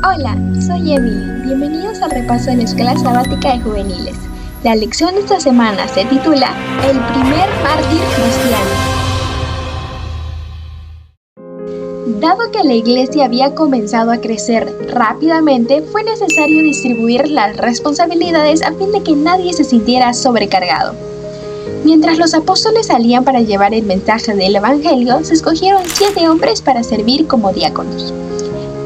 Hola, soy Emily. Bienvenidos al repaso de la Escuela Sabática de Juveniles. La lección de esta semana se titula El primer mártir cristiano. Dado que la iglesia había comenzado a crecer rápidamente, fue necesario distribuir las responsabilidades a fin de que nadie se sintiera sobrecargado. Mientras los apóstoles salían para llevar el mensaje del Evangelio, se escogieron 7 hombres para servir como diáconos.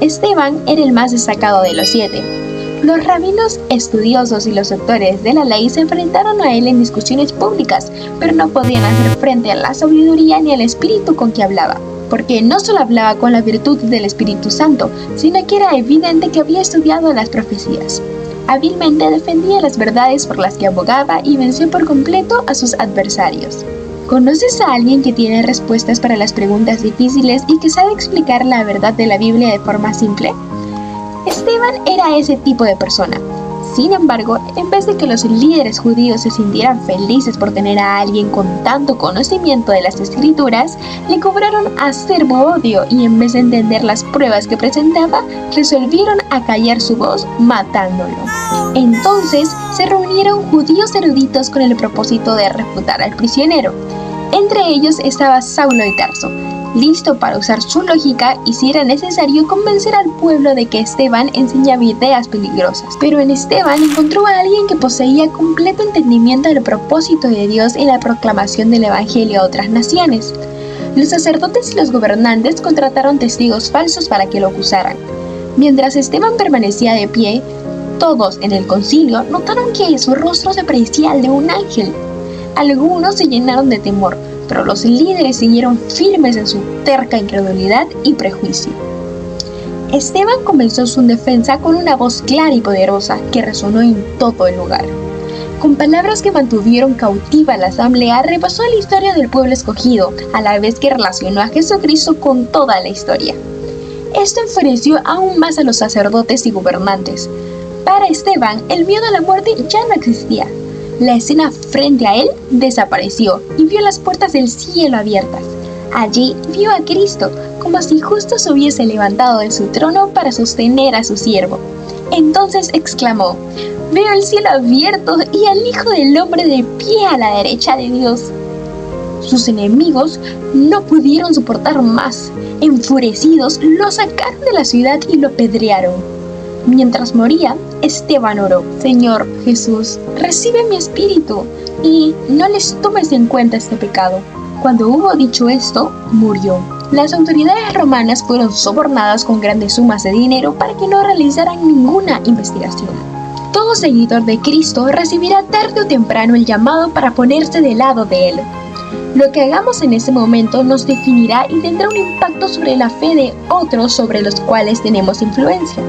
Esteban era el más destacado de los 7. Los rabinos estudiosos y los doctores de la ley se enfrentaron a él en discusiones públicas, pero no podían hacer frente a la sabiduría ni al espíritu con que hablaba, porque no solo hablaba con la virtud del Espíritu Santo, sino que era evidente que había estudiado las profecías. Hábilmente defendía las verdades por las que abogaba y venció por completo a sus adversarios. ¿Conoces a alguien que tiene respuestas para las preguntas difíciles y que sabe explicar la verdad de la Biblia de forma simple? Esteban era ese tipo de persona. Sin embargo, en vez de que los líderes judíos se sintieran felices por tener a alguien con tanto conocimiento de las Escrituras, le cobraron acerbo odio y en vez de entender las pruebas que presentaba, resolvieron acallar su voz matándolo. Entonces se reunieron judíos eruditos con el propósito de refutar al prisionero. Entre ellos estaba Saulo de Tarso, listo para usar su lógica y, si era necesario, convencer al pueblo de que Esteban enseñaba ideas peligrosas. Pero en Esteban encontró a alguien que poseía completo entendimiento del propósito de Dios en la proclamación del Evangelio a otras naciones. Los sacerdotes y los gobernantes contrataron testigos falsos para que lo acusaran. Mientras Esteban permanecía de pie, todos en el concilio notaron que su rostro se parecía al de un ángel. Algunos se llenaron de temor, pero los líderes siguieron firmes en su terca incredulidad y prejuicio. Esteban comenzó su defensa con una voz clara y poderosa que resonó en todo el lugar. Con palabras que mantuvieron cautiva a la asamblea, repasó la historia del pueblo escogido, a la vez que relacionó a Jesucristo con toda la historia. Esto enfureció aún más a los sacerdotes y gobernantes. Para Esteban, el miedo a la muerte ya no existía. La escena frente a él desapareció y vio las puertas del cielo abiertas. Allí vio a Cristo, como si justo se hubiese levantado de su trono para sostener a su siervo. Entonces exclamó: «Veo el cielo abierto y al Hijo del Hombre de pie a la derecha de Dios». Sus enemigos no pudieron soportar más. Enfurecidos, lo sacaron de la ciudad y lo apedrearon. Mientras moría, Esteban oró: «Señor Jesús, recibe mi espíritu y no les tomes en cuenta este pecado». Cuando hubo dicho esto, murió. Las autoridades romanas fueron sobornadas con grandes sumas de dinero para que no realizaran ninguna investigación. Todo seguidor de Cristo recibirá tarde o temprano el llamado para ponerse del lado de Él. Lo que hagamos en ese momento nos definirá y tendrá un impacto sobre la fe de otros sobre los cuales tenemos influencia.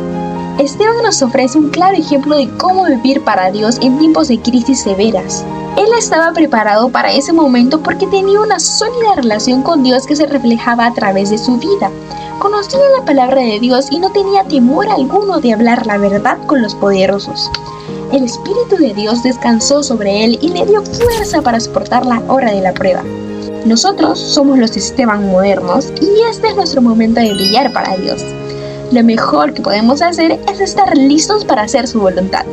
Esteban nos ofrece un claro ejemplo de cómo vivir para Dios en tiempos de crisis severas. Él estaba preparado para ese momento porque tenía una sólida relación con Dios que se reflejaba a través de su vida. Conocía la palabra de Dios y no tenía temor alguno de hablar la verdad con los poderosos. El Espíritu de Dios descansó sobre él y le dio fuerza para soportar la hora de la prueba. Nosotros somos los Esteban modernos y este es nuestro momento de brillar para Dios. Lo mejor que podemos hacer es estar listos para hacer su voluntad.